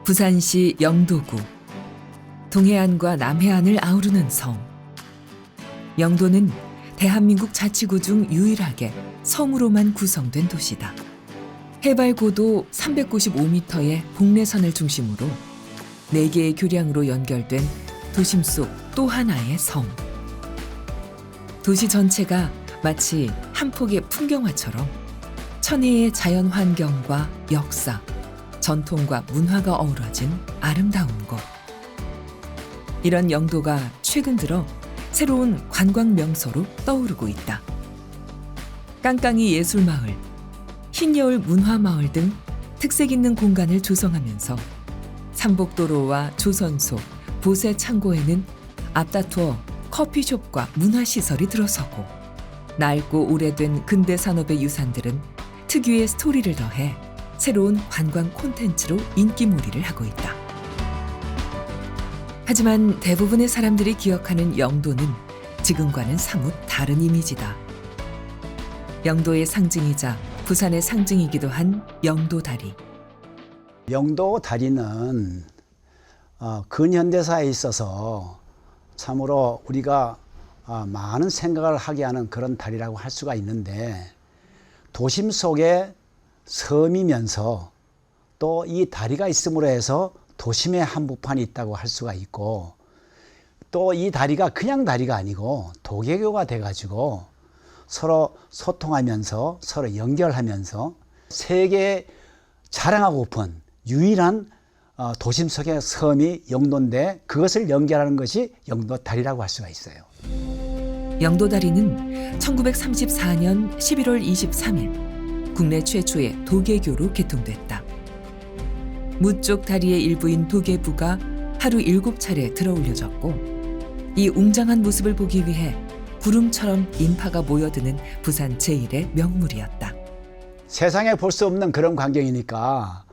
부산시 영도구. 동해안과 남해안을 아우르는 섬. 영도는 대한민국 자치구 중 유일하게 섬으로만 구성된 도시다. 해발 고도 395m의 복례선을 중심으로 4개의 교량으로 연결된 도심 속 또 하나의 섬. 도시 전체가 마치 한 폭의 풍경화처럼 천혜의 자연 환경과 역사, 전통과 문화가 어우러진 아름다운 곳. 이런 영도가 최근 들어 새로운 관광 명소로 떠오르고 있다. 깡깡이 예술마을, 흰여울 문화마을 등 특색 있는 공간을 조성하면서 삼복도로와 조선소, 보세창고에는 앞다투어 커피숍과 문화시설이 들어서고, 낡고 오래된 근대산업의 유산들은 특유의 스토리를 더해 새로운 관광 콘텐츠로 인기몰이를 하고 있다. 하지만 대부분의 사람들이 기억하는 영도는 지금과는 사뭇 다른 이미지다. 영도의 상징이자 부산의 상징이기도 한 영도다리. 영도 다리는 근현대사에 있어서 참으로 우리가 많은 생각을 하게 하는 그런 다리라고 할 수가 있는데, 도심 속에 섬이면서 또 이 다리가 있음으로 해서 도심의 한복판이 있다고 할 수가 있고, 또 이 다리가 그냥 다리가 아니고 도개교가 돼가지고 서로 소통하면서 서로 연결하면서 세계에 자랑하고픈 유일한 도심 속의 섬이 영도인데, 그것을 연결하는 것이 영도다리라고 할 수가 있어요. 영도다리는 1934년 11월 23일 국내 최초의 도개교로 개통됐다. 무쪽 다리의 일부인 도개부가 하루 7차례 들어올려졌고, 이 웅장한 모습을 보기 위해 구름처럼 인파가 모여드는 부산 제1의 명물이었다. 세상에 볼 수 없는 그런 광경이니까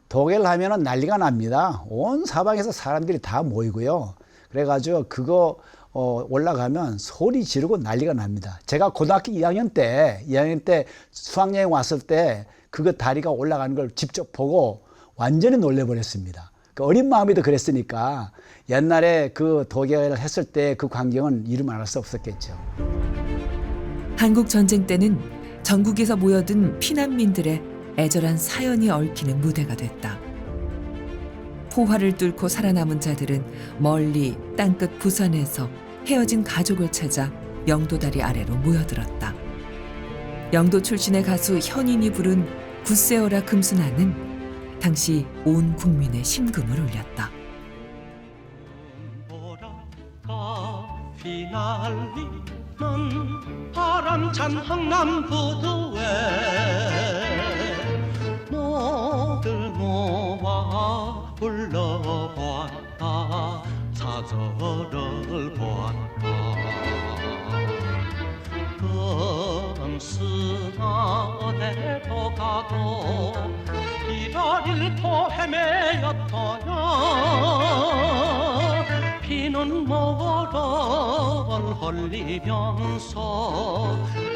도개를 하면은 난리가 납니다. 온 사방에서 사람들이 다 모이고요. 그래가지고 그거 올라가면 소리 지르고 난리가 납니다. 제가 고등학교 2학년 때 수학여행 왔을 때 그거 다리가 올라가는 걸 직접 보고 완전히 놀래버렸습니다. 그 어린 마음에도 그랬으니까 옛날에 그 도개를 했을 때 그 광경은 이루면 알 수 없었겠죠. 한국 전쟁 때는 전국에서 모여든 피난민들의 애절한 사연이 얽히는 무대가 됐다. 포화를 뚫고 살아남은 자들은 멀리 땅끝 부산에서 헤어진 가족을 찾아 영도다리 아래로 모여들었다. 영도 출신의 가수 현인이 부른 굳세어라 금순아는 당시 온 국민의 심금을 울렸다. 휘날리는 바람찬 흥남부두에 모들 모아 불러보았다. 사절을 보았다. 금스나 어디로 가도 이라릴토 헤매였더냐. 피는 모를 흘리면서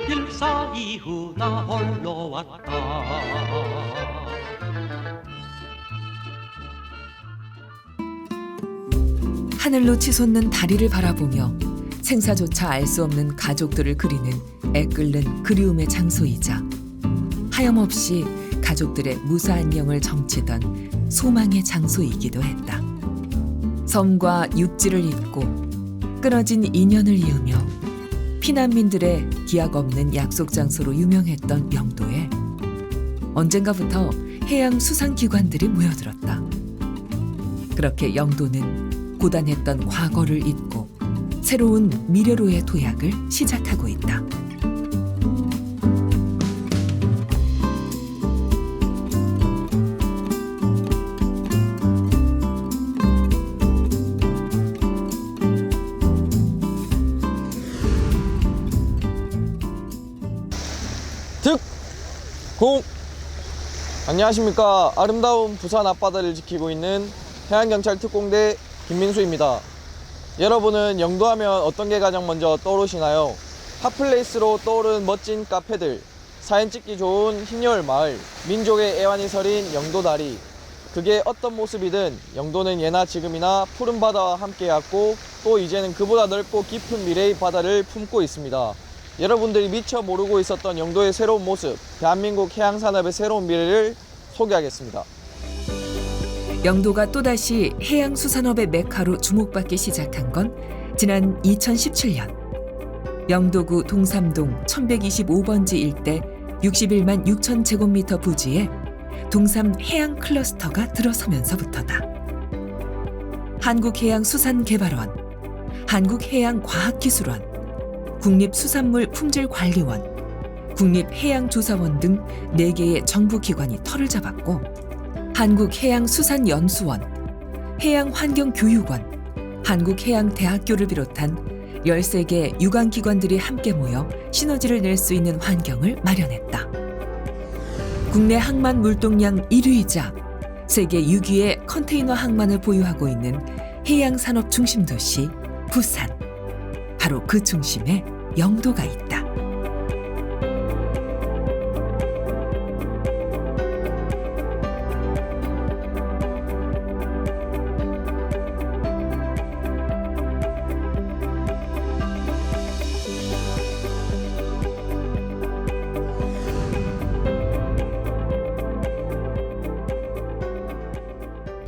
일사이후 나 홀로 왔다. 하늘로 치솟는 다리를 바라보며 생사조차 알 수 없는 가족들을 그리는 애끓는 그리움의 장소이자 하염없이 가족들의 무사한 영을 점치던 소망의 장소이기도 했다. 섬과 육지를 잇고 끊어진 인연을 이으며 피난민들의 기약 없는 약속 장소로 유명했던 영도에 언젠가부터 해양 수상기관들이 모여들었다. 그렇게 영도는 고단했던 과거를 잊고 새로운 미래로의 도약을 시작하고 있다. 안녕하십니까. 아름다운 부산 앞바다를 지키고 있는 해안경찰 특공대 김민수입니다. 여러분은 영도하면 어떤 게 가장 먼저 떠오르시나요? 핫플레이스로 떠오르는 멋진 카페들, 사진 찍기 좋은 흰여울 마을, 민족의 애환이 서린 영도다리, 그게 어떤 모습이든 영도는 예나 지금이나 푸른 바다와 함께해왔고 또 이제는 그보다 넓고 깊은 미래의 바다를 품고 있습니다. 여러분들이 미처 모르고 있었던 영도의 새로운 모습, 대한민국 해양산업의 새로운 미래를 소개하겠습니다. 영도가 또다시 해양수산업의 메카로 주목받기 시작한 건 지난 2017년. 영도구 동삼동 1125번지 일대 61만 6천 제곱미터 부지에 동삼 해양 클러스터가 들어서면서부터다. 한국해양수산개발원, 한국해양과학기술원, 국립수산물품질관리원, 국립해양조사원 등 4개의 정부기관이 털을 잡았고 한국해양수산연수원, 해양환경교육원, 한국해양대학교를 비롯한 13개 유관기관들이 함께 모여 시너지를 낼 수 있는 환경을 마련했다. 국내 항만 물동량 1위이자 세계 6위의 컨테이너 항만을 보유하고 있는 해양산업 중심 도시 부산. 바로 그 중심에 영도가 있다.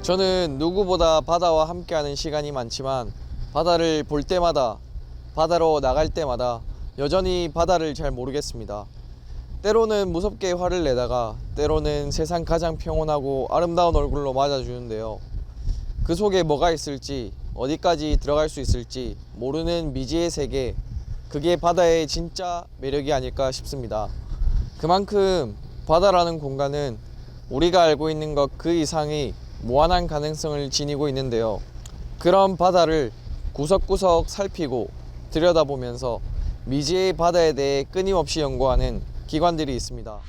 저는 누구보다 바다와 함께하는 시간이 많지만 바다를 볼 때마다, 바다로 나갈 때마다 여전히 바다를 잘 모르겠습니다. 때로는 무섭게 화를 내다가 때로는 세상 가장 평온하고 아름다운 얼굴로 맞아주는데요. 그 속에 뭐가 있을지, 어디까지 들어갈 수 있을지 모르는 미지의 세계, 그게 바다의 진짜 매력이 아닐까 싶습니다. 그만큼 바다라는 공간은 우리가 알고 있는 것 그 이상의 무한한 가능성을 지니고 있는데요. 그런 바다를 구석구석 살피고 들여다보면서 미지의 바다에 대해 끊임없이 연구하는 기관들이 있습니다.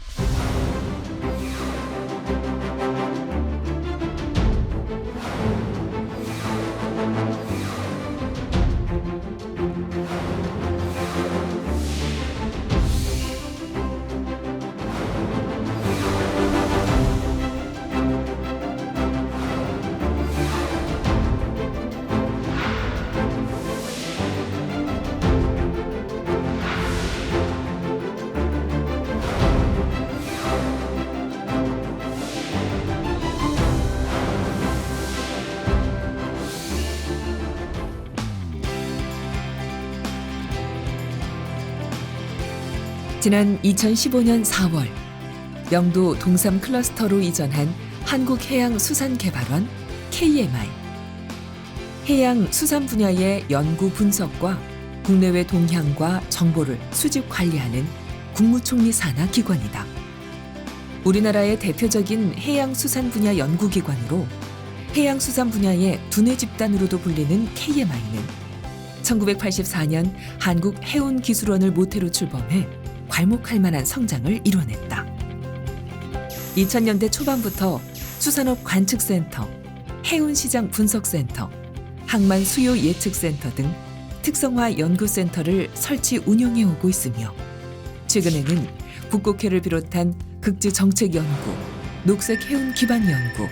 지난 2015년 4월 영도 동삼 클러스터로 이전한 한국해양수산개발원 KMI. 해양 수산 분야의 연구 분석과 국내외 동향과 정보를 수집 관리하는 국무총리 산하 기관이다. 우리나라의 대표적인 해양수산 분야 연구기관으로 해양수산 분야의 두뇌 집단으로도 불리는 KMI는 1984년 한국해운기술원을 모태로 출범해 괄목할 만한 성장을 이뤄냈다. 2000년대 초반부터 수산업 관측센터, 해운시장 분석센터, 항만 수요 예측센터 등 특성화 연구센터를 설치 운영해 오고 있으며 최근에는 북곡회를 비롯한 극지 정책 연구, 녹색 해운 기반 연구,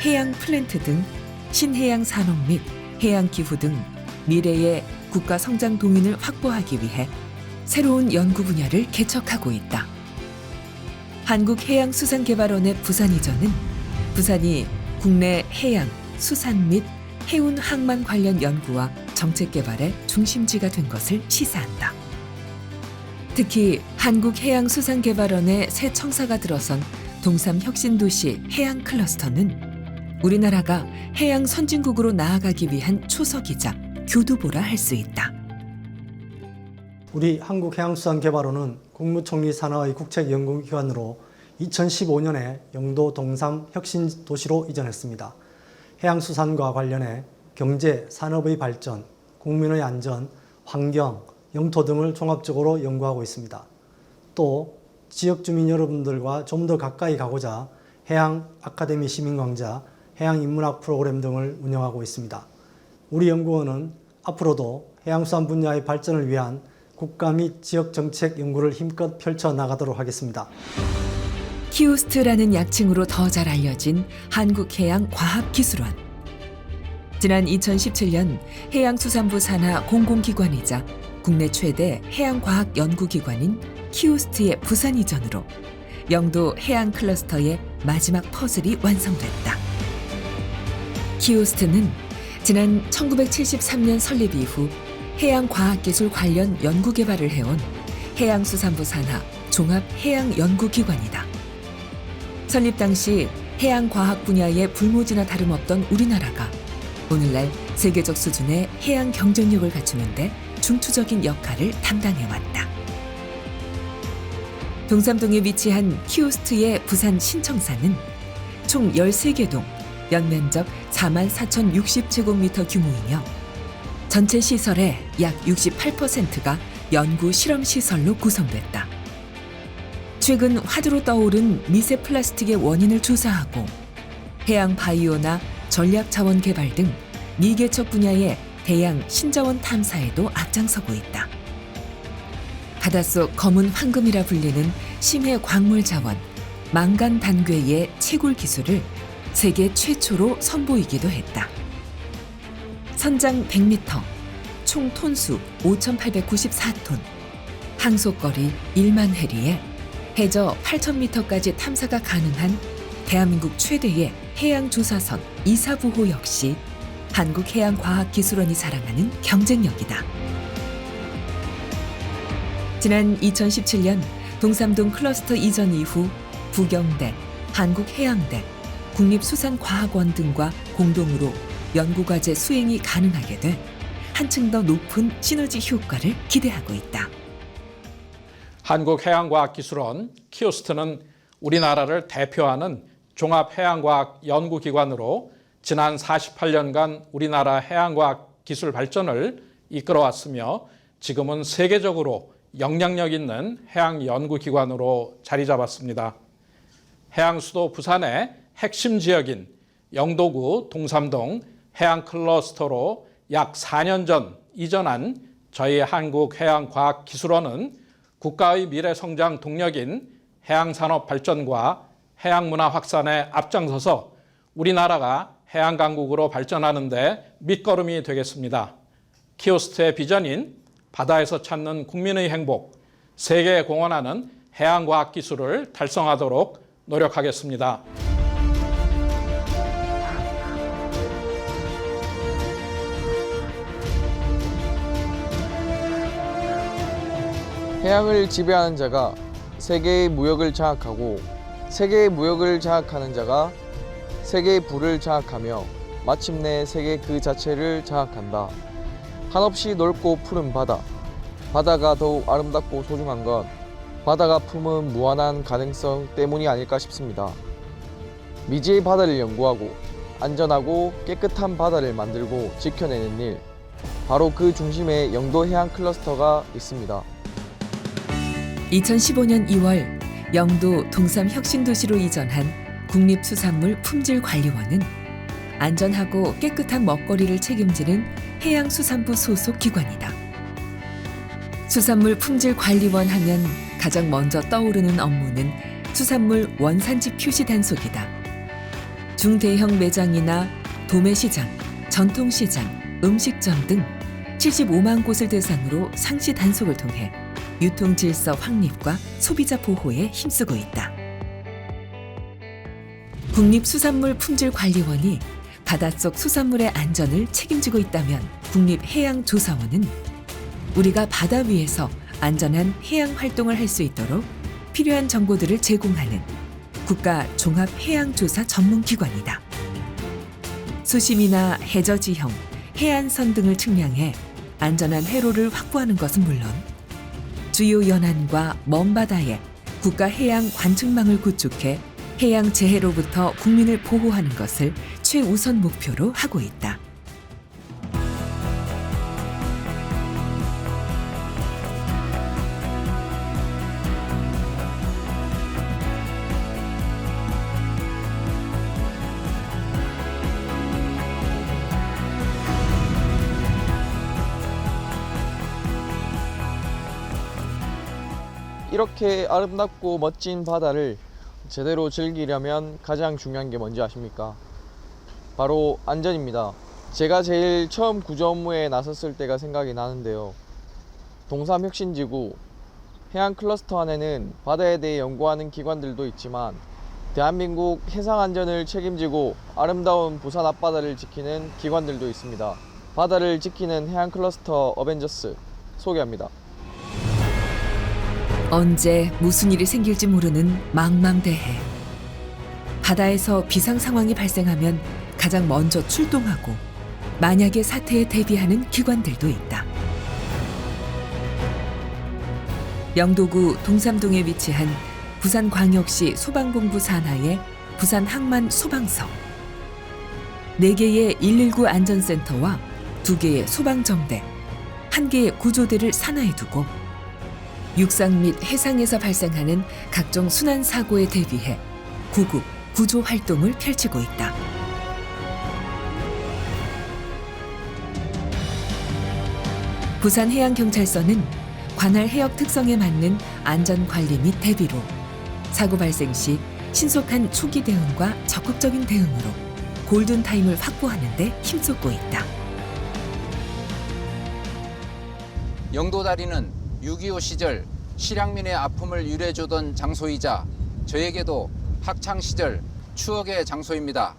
해양 플랜트 등 신해양 산업 및 해양 기후 등 미래의 국가 성장 동인을 확보하기 위해 새로운 연구 분야를 개척하고 있다. 한국해양수산개발원의 부산 이전은 부산이 국내 해양, 수산 및 해운 항만 관련 연구와 정책 개발의 중심지가 된 것을 시사한다. 특히 한국해양수산개발원의 새 청사가 들어선 동삼 혁신도시 해양 클러스터는 우리나라가 해양 선진국으로 나아가기 위한 초석이자 교두보라 할 수 있다. 우리 한국해양수산개발원은 국무총리 산하의 국책연구기관으로 2015년에 영도 동삼 혁신도시로 이전했습니다. 해양수산과 관련해 경제, 산업의 발전, 국민의 안전, 환경, 영토 등을 종합적으로 연구하고 있습니다. 또 지역 주민 여러분들과 좀 더 가까이 가고자 해양 아카데미 시민광자, 해양인문학 프로그램 등을 운영하고 있습니다. 우리 연구원은 앞으로도 해양수산 분야의 발전을 위한 국가 및 지역 정책 연구를 힘껏 펼쳐 나가도록 하겠습니다. 키오스트라는 약칭으로 더 잘 알려진 한국해양과학기술원. 지난 2017년 해양수산부 산하 공공기관이자 국내 최대 해양과학연구기관인 키오스트의 부산 이전으로 영도 해양 클러스터의 마지막 퍼즐이 완성됐다. 키오스트는 지난 1973년 설립 이후 해양과학기술 관련 연구개발을 해온 해양수산부 산하 종합해양연구기관이다. 설립 당시 해양과학 분야의 불모지나 다름없던 우리나라가 오늘날 세계적 수준의 해양 경쟁력을 갖추는데 중추적인 역할을 담당해왔다. 동삼동에 위치한 키오스트의 부산 신청사는 총 13개 동, 연면적 44,060제곱미터 규모이며 전체 시설의 약 68%가 연구 실험 시설로 구성됐다. 최근 화두로 떠오른 미세 플라스틱의 원인을 조사하고 해양 바이오나 전략 자원 개발 등 미개척 분야의 대양 신자원 탐사에도 앞장서고 있다. 바닷속 검은 황금이라 불리는 심해 광물 자원, 망간 단괴의 채굴 기술을 세계 최초로 선보이기도 했다. 선장 100m, 총 톤수 5,894톤, 항속거리 1만 해리에 해저 8,000m까지 탐사가 가능한 대한민국 최대의 해양조사선 2사부호 역시 한국해양과학기술원이 자랑하는 경쟁력이다. 지난 2017년 동삼동 클러스터 이전 이후 부경대, 한국해양대, 국립수산과학원 등과 공동으로 연구과제 수행이 가능하게 돼 한층 더 높은 시너지 효과를 기대하고 있다. 한국해양과학기술원 키오스트는 우리나라를 대표하는 종합해양과학 연구기관으로 지난 48년간 우리나라 해양과학 기술 발전을 이끌어왔으며 지금은 세계적으로 영향력 있는 해양 연구기관으로 자리 잡았습니다. 해양 수도 부산의 핵심 지역인 영도구 동삼동 해양 클러스터로 약 4년 전 이전한 저희 한국해양과학기술원은 국가의 미래 성장 동력인 해양산업 발전과 해양문화 확산에 앞장서서 우리나라가 해양강국으로 발전하는 데 밑거름이 되겠습니다. 키오스트의 비전인 바다에서 찾는 국민의 행복, 세계에 공헌하는 해양과학기술을 달성하도록 노력하겠습니다. 해양을 지배하는 자가 세계의 무역을 장악하고 세계의 무역을 장악하는 자가 세계의 부를 장악하며 마침내 세계 그 자체를 장악한다. 한없이 넓고 푸른 바다. 바다가 더욱 아름답고 소중한 건 바다가 품은 무한한 가능성 때문이 아닐까 싶습니다. 미지의 바다를 연구하고 안전하고 깨끗한 바다를 만들고 지켜내는 일, 바로 그 중심에 영도 해양 클러스터가 있습니다. 2015년 2월 영도 동삼 혁신도시로 이전한 국립수산물품질관리원은 안전하고 깨끗한 먹거리를 책임지는 해양수산부 소속 기관이다. 수산물품질관리원 하면 가장 먼저 떠오르는 업무는 수산물 원산지 표시 단속이다. 중대형 매장이나 도매시장, 전통시장, 음식점 등 75만 곳을 대상으로 상시 단속을 통해 유통 질서 확립과 소비자 보호에 힘쓰고 있다. 국립수산물품질관리원이 바닷속 수산물의 안전을 책임지고 있다면 국립해양조사원은 우리가 바다 위에서 안전한 해양 활동을 할 수 있도록 필요한 정보들을 제공하는 국가 종합해양조사 전문기관이다. 수심이나 해저 지형, 해안선 등을 측량해 안전한 회로를 확보하는 것은 물론 주요 연안과 먼 바다에 국가 해양 관측망을 구축해 해양 재해로부터 국민을 보호하는 것을 최우선 목표로 하고 있다. 이렇게 아름답고 멋진 바다를 제대로 즐기려면 가장 중요한 게 뭔지 아십니까? 바로 안전입니다. 제가 제일 처음 구조 업무에 나섰을 때가 생각이 나는데요. 동삼혁신지구 해양 클러스터 안에는 바다에 대해 연구하는 기관들도 있지만 대한민국 해상 안전을 책임지고 아름다운 부산 앞바다를 지키는 기관들도 있습니다. 바다를 지키는 해양 클러스터 어벤져스 소개합니다. 언제 무슨 일이 생길지 모르는 망망대해. 바다에서 비상 상황이 발생하면 가장 먼저 출동하고 만약의 사태에 대비하는 기관들도 있다. 영도구 동삼동에 위치한 부산광역시 소방본부 산하의 부산항만소방서. 4개의 119 안전센터와 2개의 소방정대, 1개의 구조대를 산하에 두고 육상 및 해상에서 발생하는 각종 순환사고에 대비해 구급, 구조 활동을 펼치고 있다. 부산해양경찰서는 관할 해역 특성에 맞는 안전관리 및 대비로 사고 발생 시 신속한 초기 대응과 적극적인 대응으로 골든타임을 확보하는 데 힘쏟고 있다. 영도다리는 6.25 시절 실향민의 아픔을 유래해주던 장소이자 저에게도 학창시절 추억의 장소입니다.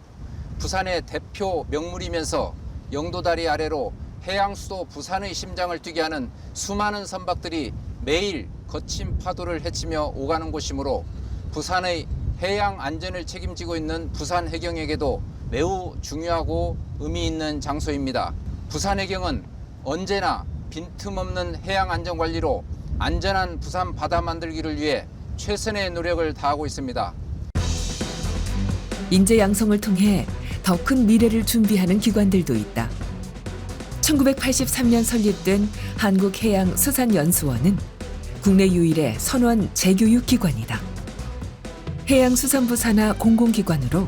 부산의 대표 명물이면서 영도다리 아래로 해양수도 부산의 심장을 뛰게 하는 수많은 선박들이 매일 거친 파도를 헤치며 오가는 곳이므로 부산의 해양 안전을 책임지고 있는 부산해경에게도 매우 중요하고 의미 있는 장소입니다. 부산해경은 언제나 빈틈없는 해양 안전 관리로 안전한 부산 바다 만들기를 위해 최선의 노력을 다하고 있습니다. 인재 양성을 통해 더 큰 미래를 준비하는 기관들도 있다. 1983년 설립된 한국해양수산연수원은 국내 유일의 선원 재교육 기관이다. 해양수산부 산하 공공기관으로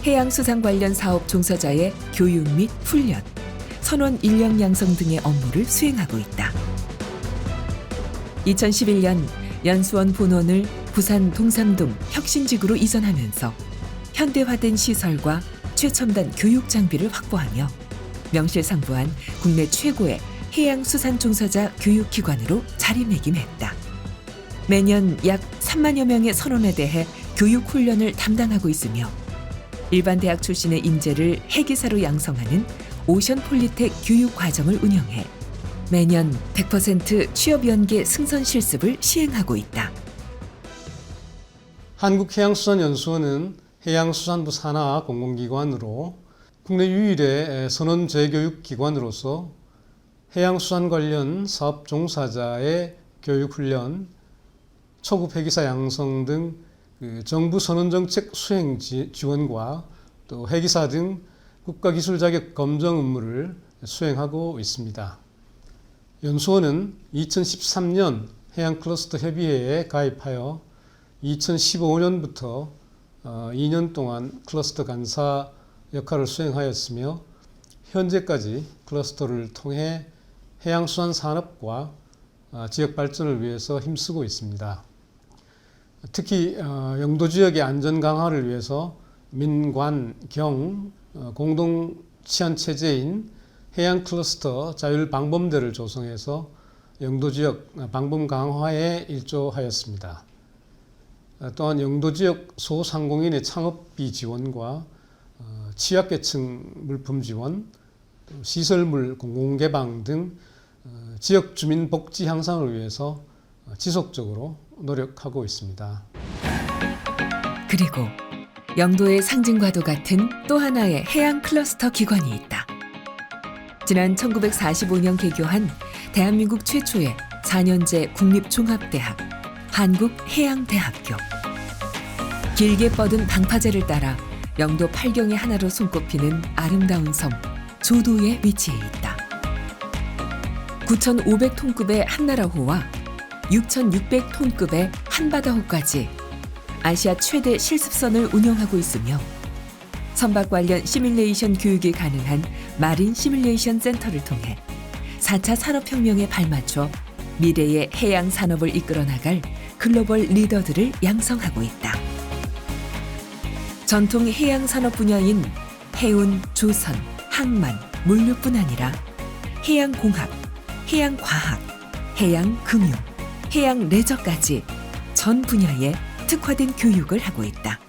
해양수산 관련 사업 종사자의 교육 및 훈련, 선원 인력 양성 등의 업무를 수행하고 있다. 2011년 연수원 본원을 부산 동삼동 혁신지구로 이전하면서 현대화된 시설과 최첨단 교육 장비를 확보하며 명실상부한 국내 최고의 해양수산 종사자 교육기관으로 자리매김했다. 매년 약 3만여 명의 선원에 대해 교육 훈련을 담당하고 있으며 일반 대학 출신의 인재를 해기사로 양성하는 오션폴리텍 교육과정을 운영해 매년 100% 취업연계 승선 실습을 시행하고 있다. 한국해양수산연수원은 해양수산부 산하 공공기관으로 국내 유일의 선원 재교육기관으로서 해양수산 관련 사업 종사자의 교육훈련, 초급 해기사 양성 등 정부 선원정책 수행 지원과 또 해기사 등 국가기술 자격 검정 업무를 수행하고 있습니다. 연수원은 2013년 해양클러스터 협의회에 가입하여 2015년부터 2년 동안 클러스터 간사 역할을 수행하였으며 현재까지 클러스터를 통해 해양수산 산업과 지역 발전을 위해서 힘쓰고 있습니다. 특히 영도 지역의 안전 강화를 위해서 민관, 경 공동 치안 체제인 해양 클러스터 자율 방범대를 조성해서 영도 지역 방범 강화에 일조하였습니다. 또한 영도 지역 소상공인의 창업비 지원과 취약계층 물품 지원, 시설물 공공개방 등 지역 주민 복지 향상을 위해서 지속적으로 노력하고 있습니다. 그리고 영도의 상징과도 같은 또 하나의 해양 클러스터 기관이 있다. 지난 1945년 개교한 대한민국 최초의 4년제 국립종합대학 한국해양대학교. 길게 뻗은 방파제를 따라 영도 8경의 하나로 손꼽히는 아름다운 섬 조도에 위치해 있다. 9,500톤급의 한나라호와 6,600톤급의 한바다호까지 아시아 최대 실습선을 운영하고 있으며 선박 관련 시뮬레이션 교육이 가능한 마린 시뮬레이션 센터를 통해 4차 산업혁명에 발맞춰 미래의 해양 산업을 이끌어 나갈 글로벌 리더들을 양성하고 있다. 전통 해양 산업 분야인 해운, 조선, 항만, 물류뿐 아니라 해양공학, 해양과학, 해양금융, 해양레저까지 전 분야에 특화된 교육을 하고 있다.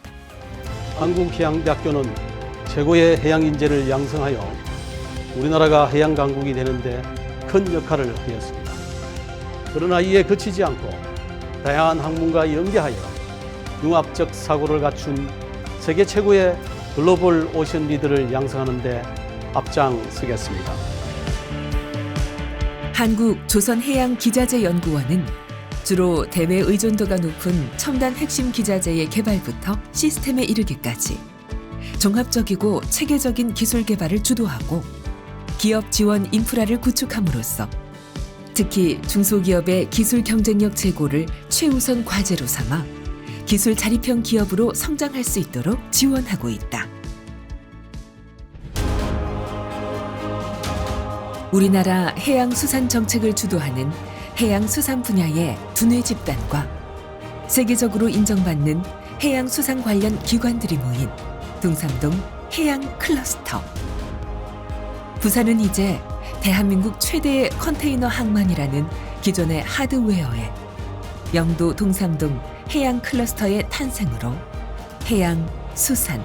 한국해양대학교는 최고의 해양 인재를 양성하여 우리나라가 해양 강국이 되는데 큰 역할을 하였습니다. 그러나 이에 그치지 않고 다양한 학문과 연계하여 융합적 사고를 갖춘 세계 최고의 글로벌 오션 리더를 양성하는 데 앞장서겠습니다. 한국조선해양기자재연구원은 주로 대외 의존도가 높은 첨단 핵심 기자재의 개발부터 시스템에 이르기까지 종합적이고 체계적인 기술 개발을 주도하고 기업 지원 인프라를 구축함으로써 특히 중소기업의 기술 경쟁력 제고를 최우선 과제로 삼아 기술 자립형 기업으로 성장할 수 있도록 지원하고 있다. 우리나라 해양수산 정책을 주도하는 해양수산 분야의 두뇌 집단과 세계적으로 인정받는 해양수산 관련 기관들이 모인 동삼동 해양클러스터. 부산은 이제 대한민국 최대의 컨테이너 항만이라는 기존의 하드웨어에 영도 동삼동 해양클러스터의 탄생으로 해양, 수산,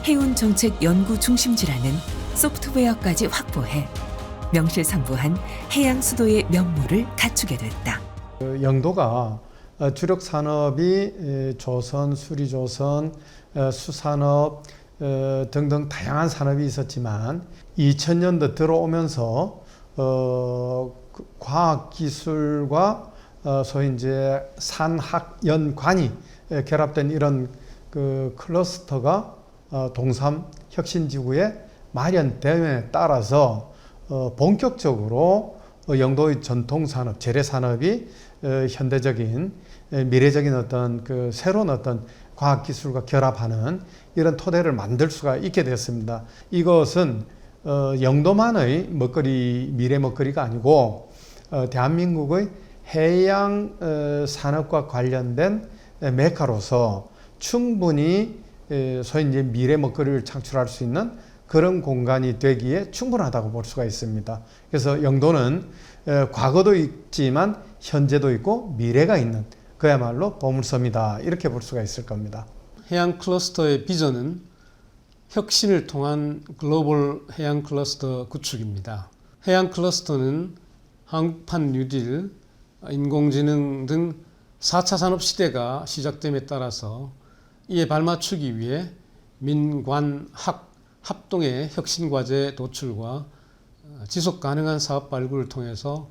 해운정책 연구 중심지라는 소프트웨어까지 확보해 명실상부한 해양 수도의 면모를 갖추게 됐다. 영도가 주력 산업이 조선, 수리조선, 수산업 등등 다양한 산업이 있었지만 2000년대 들어오면서 과학기술과 소위 이제 산학연관이 결합된 이런 그 클러스터가 동삼 혁신지구에 마련됨에 따라서 본격적으로 영도의 전통산업, 재래산업이 현대적인 미래적인 어떤 그 새로운 어떤 과학기술과 결합하는 이런 토대를 만들 수가 있게 됐습니다. 이것은 영도만의 먹거리, 미래 먹거리가 아니고 대한민국의 해양 산업과 관련된 메카로서 충분히 소위 이제 미래 먹거리를 창출할 수 있는 그런 공간이 되기에 충분하다고 볼 수가 있습니다. 그래서 영도는 과거도 있지만 현재도 있고 미래가 있는 그야말로 보물섬이다 이렇게 볼 수가 있을 겁니다. 해양 클러스터의 비전은 혁신을 통한 글로벌 해양 클러스터 구축입니다. 해양 클러스터는 한국판 뉴딜, 인공지능 등 4차 산업 시대가 시작됨에 따라서 이에 발맞추기 위해 민관 학 합동의 혁신과제 도출과 지속 가능한 사업 발굴을 통해서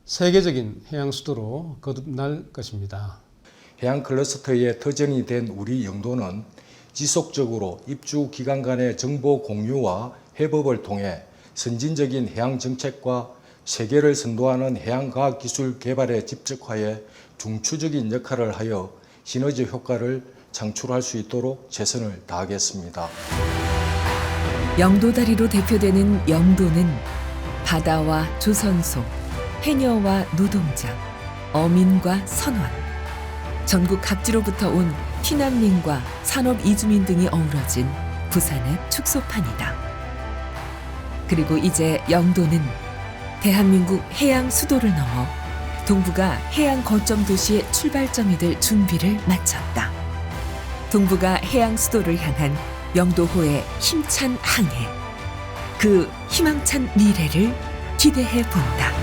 세계적인 해양 수도로 거듭날 것입니다. 해양 클러스터의 터전이 된 우리 영도는 지속적으로 입주 기관 간의 정보 공유와 협업을 통해 선진적인 해양 정책과 세계를 선도하는 해양 과학 기술 개발에 집적하여 중추적인 역할을 하여 시너지 효과를 창출할 수 있도록 최선을 다하겠습니다. 영도다리로 대표되는 영도는 바다와 조선소, 해녀와 노동자, 어민과 선원, 전국 각지로부터 온 티난민과 산업 이주민 등이 어우러진 부산의 축소판이다. 그리고 이제 영도는 대한민국 해양 수도를 넘어 동북아 해양 거점 도시의 출발점이 될 준비를 마쳤다. 동북아 해양 수도를 향한 영도호의 힘찬 항해, 그 희망찬 미래를 기대해 본다.